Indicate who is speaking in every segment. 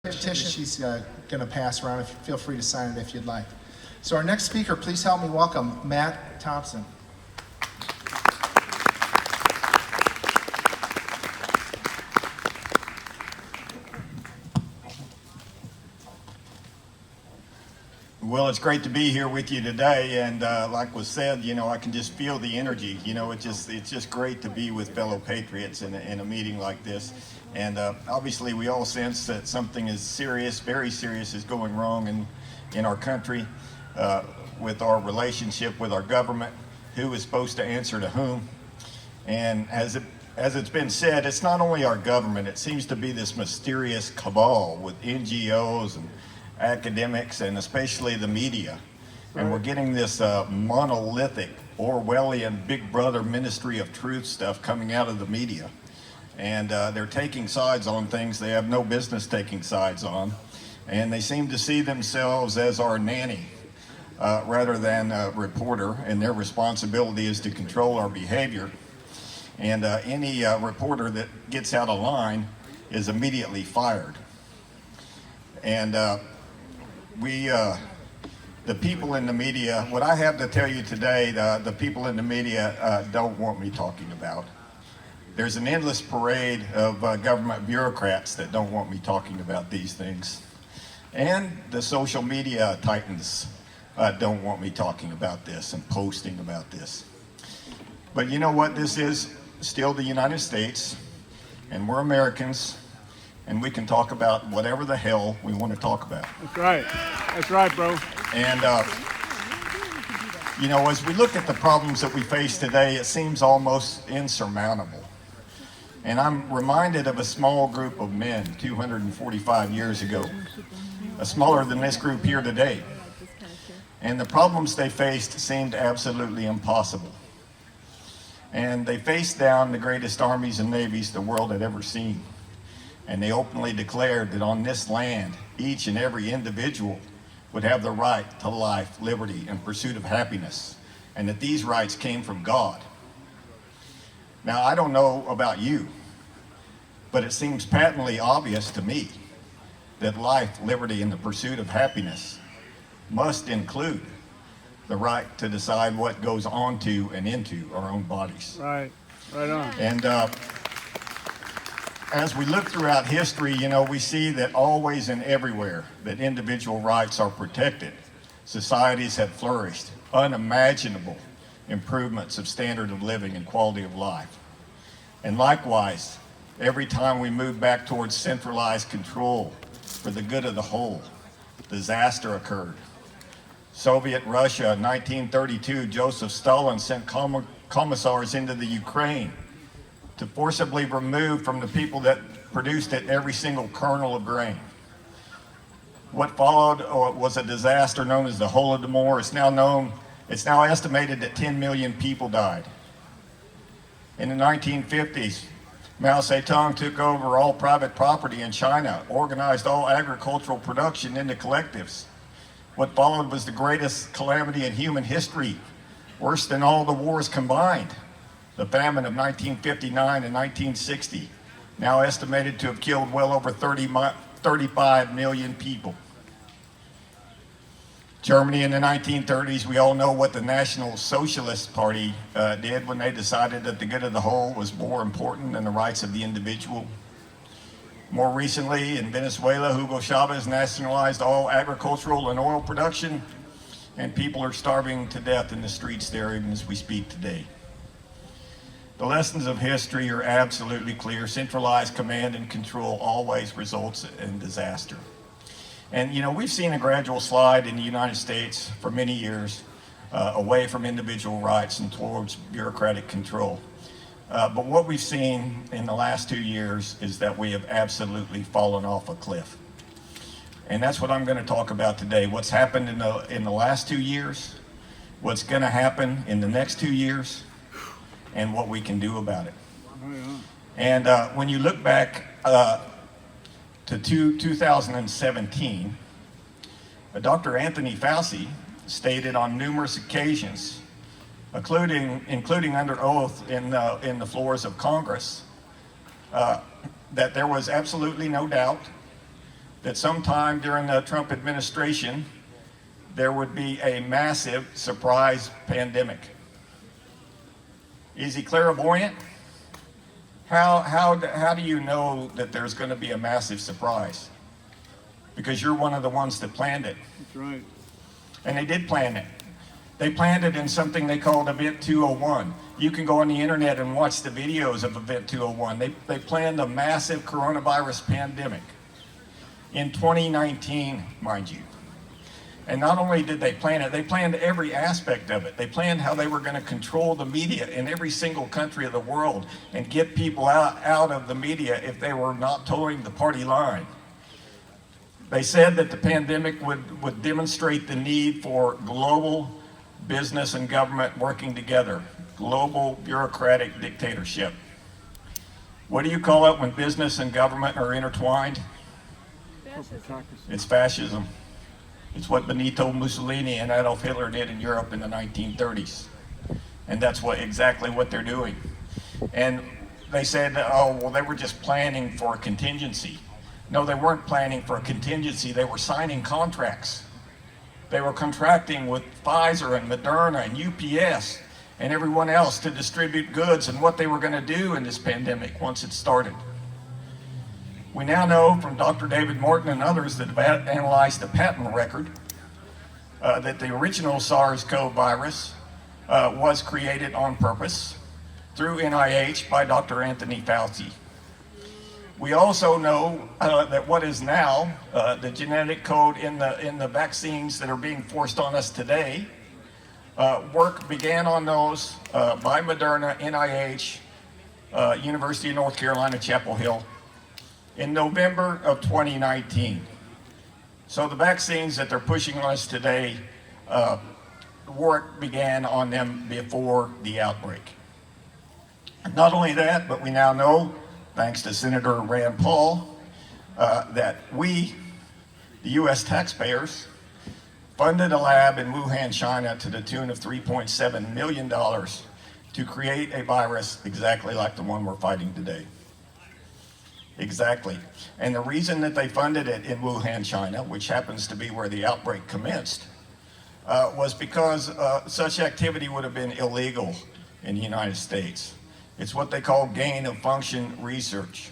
Speaker 1: petition she's going to pass around. Feel free to sign it if you'd like. So our next speaker, please help me welcome Matt Thompson.
Speaker 2: Well, it's great to be here with you today, and like was said, I can just feel the energy. It's just great to be with fellow patriots in a meeting like this. And obviously, we all sense that something is serious, very serious, is going wrong in our country with our relationship with our government, who is supposed to answer to whom. And as it's been said, it's not only our government. It seems to be this mysterious cabal with NGOs and academics and especially the media. And we're getting this monolithic Orwellian Big Brother Ministry of Truth stuff coming out of the media. And they're taking sides on things they have no business taking sides on. And they seem to see themselves as our nanny rather than a reporter, and their responsibility is to control our behavior. And any reporter that gets out of line is immediately fired. And the people in the media, what I have to tell you today, the people in the media don't want me talking about. There's an endless parade of government bureaucrats that don't want me talking about these things. And the social media titans don't want me talking about this and posting about this. But you know what? This is still the United States, and we're Americans, and we can talk about whatever the hell we want to talk about.
Speaker 3: That's right. That's right, bro.
Speaker 2: And, as we look at the problems that we face today, it seems almost insurmountable. And I'm reminded of a small group of men 245 years ago, smaller than this group here today. And the problems they faced seemed absolutely impossible. And they faced down the greatest armies and navies the world had ever seen. And they openly declared that on this land, each and every individual would have the right to life, liberty, and pursuit of happiness, and that these rights came from God. Now, I don't know about you, but it seems patently obvious to me that life, liberty, and the pursuit of happiness must include the right to decide what goes onto and into our own bodies.
Speaker 3: Right on.
Speaker 2: And as we look throughout history, we see that always and everywhere that individual rights are protected, societies have flourished, unimaginable improvements of standard of living and quality of life. And likewise, every time we move back towards centralized control for the good of the whole, disaster occurred. Soviet Russia, 1932, Joseph Stalin sent commissars into the Ukraine to forcibly remove from the people that produced it every single kernel of grain. What followed was a disaster known as the Holodomor. It's now estimated that 10 million people died. In the 1950s, Mao Zedong took over all private property in China, organized all agricultural production into collectives. What followed was the greatest calamity in human history, worse than all the wars combined. The famine of 1959 and 1960, now estimated to have killed well over 35 million people. Germany in the 1930s, we all know what the National Socialist Party did when they decided that the good of the whole was more important than the rights of the individual. More recently, in Venezuela, Hugo Chavez nationalized all agricultural and oil production, and people are starving to death in the streets there even as we speak today. The lessons of history are absolutely clear. Centralized command and control always results in disaster. And we've seen a gradual slide in the United States for many years away from individual rights and towards bureaucratic control. But what we've seen in the last 2 years is that we have absolutely fallen off a cliff. And that's what I'm going to talk about today. What's happened in the last 2 years, what's going to happen in the next 2 years, and what we can do about it. And when you look back to 2017, Dr. Anthony Fauci stated on numerous occasions, including under oath in the floors of Congress, that there was absolutely no doubt that sometime during the Trump administration, there would be a massive surprise pandemic. Is he clairvoyant? How do you know that there's going to be a massive surprise? Because you're one of the ones that planned it.
Speaker 3: That's right.
Speaker 2: And they did plan it. They planned it in something they called Event 201. You can go on the internet and watch the videos of Event 201. They planned a massive coronavirus pandemic in 2019, mind you. And not only did they plan it, they planned every aspect of it. They planned how they were going to control the media in every single country of the world and get people out of the media if they were not towing the party line. They said that the pandemic would demonstrate the need for global business and government working together, global bureaucratic dictatorship. What do you call it when business and government are intertwined? It's fascism. It's what Benito Mussolini and Adolf Hitler did in Europe in the 1930s. And that's exactly what they're doing. And they said, oh, well, they were just planning for a contingency. No, they weren't planning for a contingency. They were signing contracts. They were contracting with Pfizer and Moderna and UPS and everyone else to distribute goods and what they were going to do in this pandemic once it started. We now know from Dr. David Morton and others that have analyzed the patent record that the original SARS-CoV virus was created on purpose through NIH by Dr. Anthony Fauci. We also know that what is now the genetic code in the vaccines that are being forced on us today, work began on those by Moderna, NIH, University of North Carolina, Chapel Hill, in November of 2019. So the vaccines that they're pushing on us today, work began on them before the outbreak. Not only that, but we now know, thanks to Senator Rand Paul, that we, the US taxpayers, funded a lab in Wuhan, China to the tune of $3.7 million to create a virus exactly like the one we're fighting today. Exactly. And the reason that they funded it in Wuhan, China, which happens to be where the outbreak commenced, was because such activity would have been illegal in the United States. It's what they call gain of function research,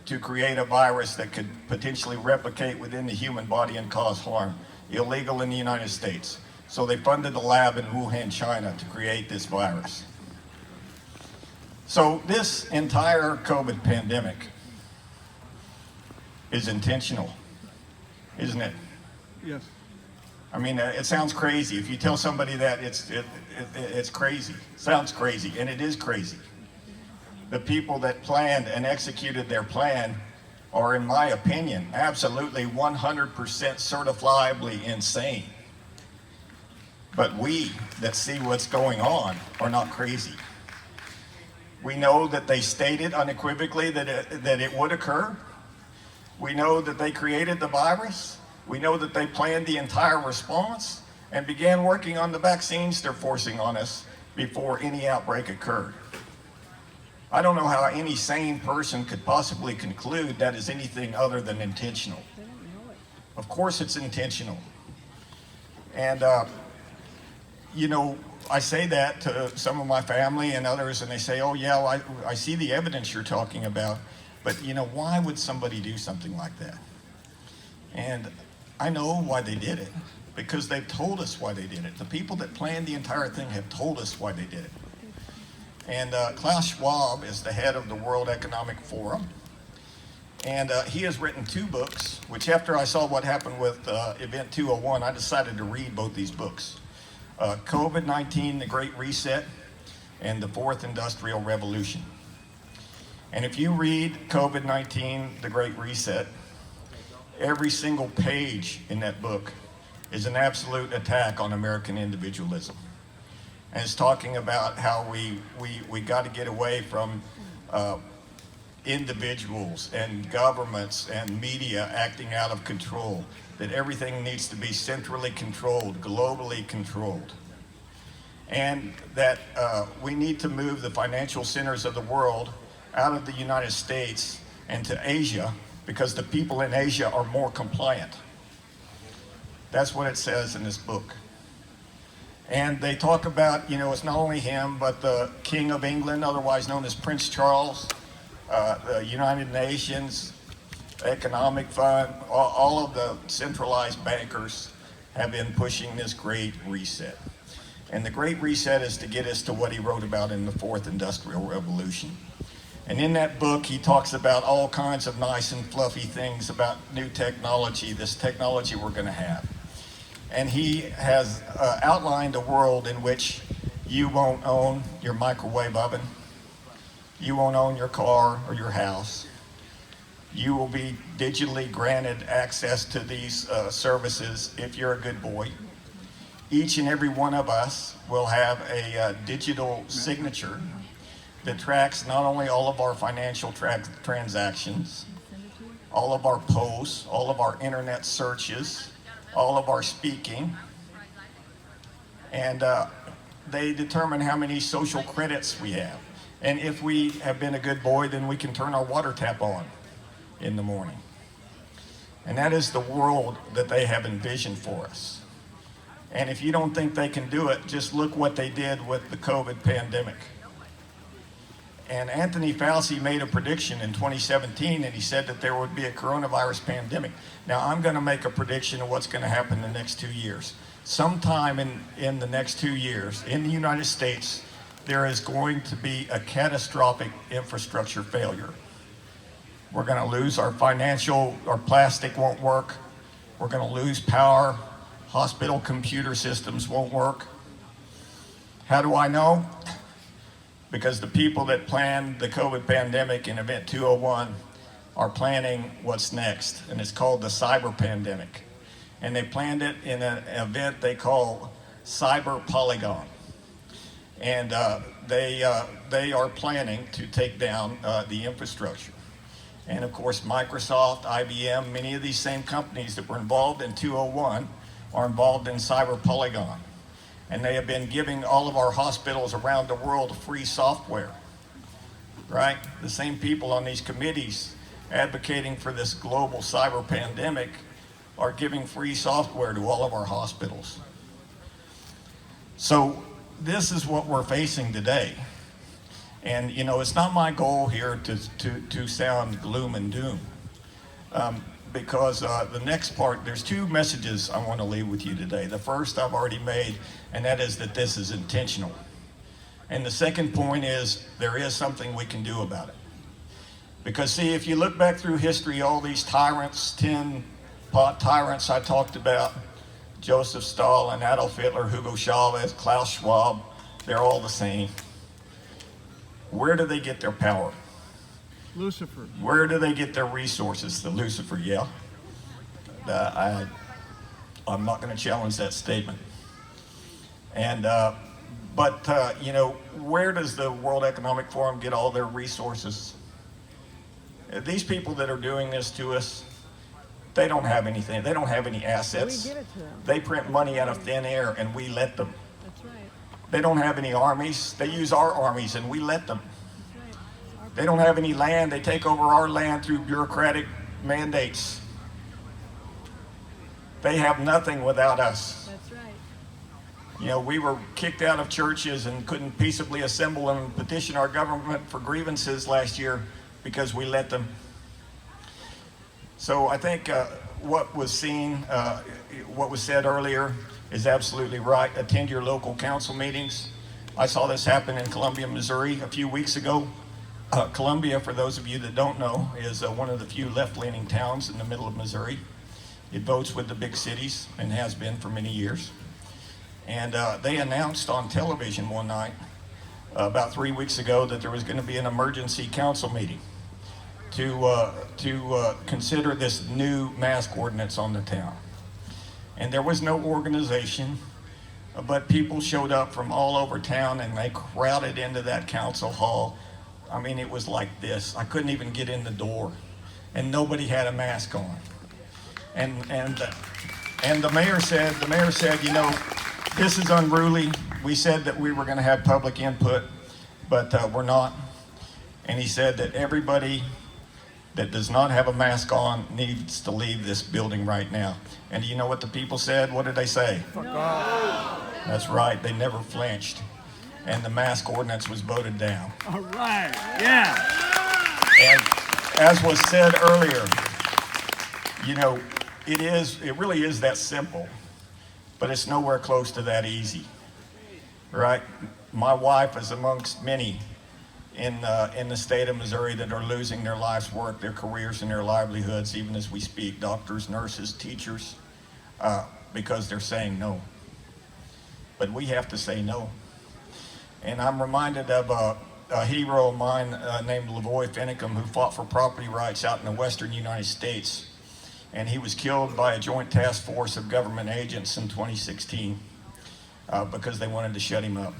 Speaker 2: to create a virus that could potentially replicate within the human body and cause harm. Illegal in the United States. So they funded a lab in Wuhan, China to create this virus. So this entire COVID pandemic is intentional, isn't it?
Speaker 3: Yes.
Speaker 2: I mean, it sounds crazy. If you tell somebody that, it's crazy. Sounds crazy, and it is crazy. The people that planned and executed their plan are, in my opinion, absolutely 100% certifiably insane. But we that see what's going on are not crazy. We know that they stated unequivocally that it would occur. We know that they created the virus. We know that they planned the entire response and began working on the vaccines they're forcing on us before any outbreak occurred. I don't know how any sane person could possibly conclude that is anything other than intentional. Of course it's intentional. And, you know, I say that to some of my family and others, and they say, oh yeah, well, I see the evidence you're talking about, but you know, why would somebody do something like that? And I know why they did it, because they've told us why they did it. The people that planned the entire thing have told us why they did it. And Klaus Schwab is the head of the World Economic Forum, and he has written 2 books, which after I saw what happened with Event 201, I decided to read both these books. COVID-19, The Great Reset, and The Fourth Industrial Revolution. And if you read COVID-19, The Great Reset, every single page in that book is an absolute attack on American individualism. And it's talking about how we got to get away from individuals and governments and media acting out of control, that everything needs to be centrally controlled, globally controlled. And that we need to move the financial centers of the world out of the United States and to Asia because the people in Asia are more compliant. That's what it says in this book. And they talk about, it's not only him, but the King of England, otherwise known as Prince Charles, the United Nations, Economic Fund, all of the centralized bankers have been pushing this Great Reset. And the Great Reset is to get us to what he wrote about in the Fourth Industrial Revolution. And in that book, he talks about all kinds of nice and fluffy things about new technology, this technology we're going to have. And he has outlined a world in which you won't own your microwave oven, you won't own your car or your house. You will be digitally granted access to these services if you're a good boy. Each and every one of us will have a digital signature that tracks not only all of our financial transactions, all of our posts, all of our internet searches, all of our speaking, and they determine how many social credits we have. And if we have been a good boy, then we can turn our water tap on in the morning. And that is the world that they have envisioned for us. And if you don't think they can do it, just look what they did with the COVID pandemic. And Anthony Fauci made a prediction in 2017, and he said that there would be a coronavirus pandemic. Now, I'm going to make a prediction of what's going to happen in the next 2 years. Sometime in the next 2 years, in the United States, there is going to be a catastrophic infrastructure failure. We're going to lose our plastic won't work. We're going to lose power. Hospital computer systems won't work. How do I know? Because the people that planned the COVID pandemic in Event 201 are planning what's next, and it's called the cyber pandemic. And they planned it in an event they call Cyber Polygon. And they are planning to take down the infrastructure. And of course, Microsoft, IBM, many of these same companies that were involved in 201 are involved in Cyber Polygon. And they have been giving all of our hospitals around the world free software, right? The same people on these committees advocating for this global cyber pandemic are giving free software to all of our hospitals. So this is what we're facing today. And it's not my goal here to sound gloom and doom, because the next part, there's two messages I want to leave with you today. The first I've already made, and that is that this is intentional. And the second point is there is something we can do about it. Because see, if you look back through history, all these tyrants, 10 tyrants I talked about, Joseph Stalin, Adolf Hitler, Hugo Chavez, Klaus Schwab, they're all the same. Where do they get their power?
Speaker 3: Lucifer.
Speaker 2: Where do they get their resources? The Lucifer, yeah. I'm not going to challenge that statement. And where does the World Economic Forum get all their resources? These people that are doing this to us, they don't have anything. They don't have any assets.
Speaker 4: We give it to them.
Speaker 2: They print money out of thin air, and we let them.
Speaker 4: That's right.
Speaker 2: They don't have any armies. They use our armies, and we let them.
Speaker 4: That's right.
Speaker 2: They don't have any land. They take over our land through bureaucratic mandates. They have nothing without us.
Speaker 4: That's right.
Speaker 2: We were kicked out of churches and couldn't peaceably assemble and petition our government for grievances last year because we let them. So I think what was said earlier is absolutely right. Attend your local council meetings. I saw this happen in Columbia, Missouri a few weeks ago. Columbia, for those of you that don't know, is one of the few left-leaning towns in the middle of Missouri. It votes with the big cities and has been for many years. And they announced on television one night, about 3 weeks ago, that there was going to be an emergency council meeting to consider this new mask ordinance on the town. And there was no organization, but people showed up from all over town and they crowded into that council hall. I mean, it was like this. I couldn't even get in the door, and nobody had a mask on. And the mayor said, this is unruly. We said that we were going to have public input, but we're not. And he said that everybody that does not have a mask on needs to leave this building right now. And do you know what the people said? What did they say?
Speaker 3: Fuck off.
Speaker 2: That's right, they never flinched. And the mask ordinance was voted down.
Speaker 3: All right. Yeah.
Speaker 2: And as was said earlier, you know, it really is that simple, but it's nowhere close to that easy, right? My wife is amongst many in the state of Missouri that are losing their life's work, their careers, and their livelihoods, even as we speak, doctors, nurses, teachers, because they're saying no. But we have to say no. And I'm reminded of a hero of mine named Lavoy Finicum, who fought for property rights out in the western United States. And he was killed by a joint task force of government agents in 2016 because they wanted to shut him up.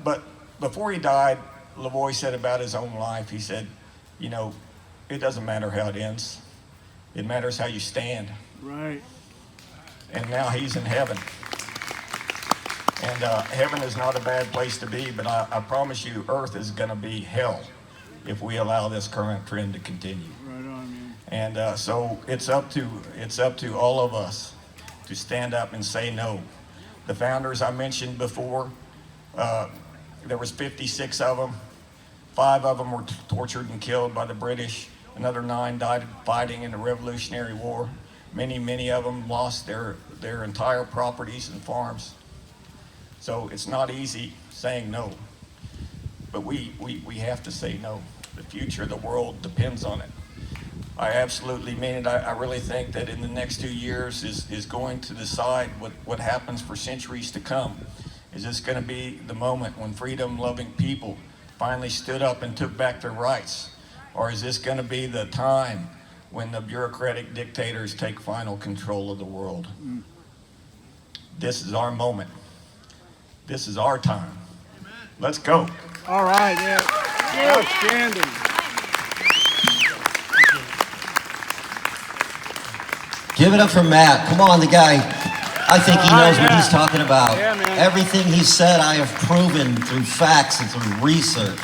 Speaker 2: But before he died, Lavoy said about his own life, he said, you know, it doesn't matter how it ends. It matters how you stand.
Speaker 3: Right.
Speaker 2: And now he's in heaven. And heaven is not a bad place to be, but I promise you, earth is going to be hell if we allow this current trend to continue.
Speaker 3: Right on, man.
Speaker 2: And so it's up to all of us to stand up and say no. The founders I mentioned before, there was 56 of them. 5 of them were tortured and killed by the British. Another 9 died fighting in the Revolutionary War. Many of them lost their entire properties and farms. So it's not easy saying no, but we have to say no. The future of the world depends on it. I absolutely mean it. I really think that in the next 2 years is going to decide what happens for centuries to come. Is this going to be the moment when freedom-loving people finally stood up and took back their rights? Or is this going to be the time when the bureaucratic dictators take final control of the world? This is our moment. This is our time. Let's go.
Speaker 3: All right. Yeah. Outstanding.
Speaker 5: Give it up for Matt. Come on, the guy. I think he knows what he's talking about.
Speaker 3: Yeah, man.
Speaker 5: Everything he said, I have proven through facts and through research.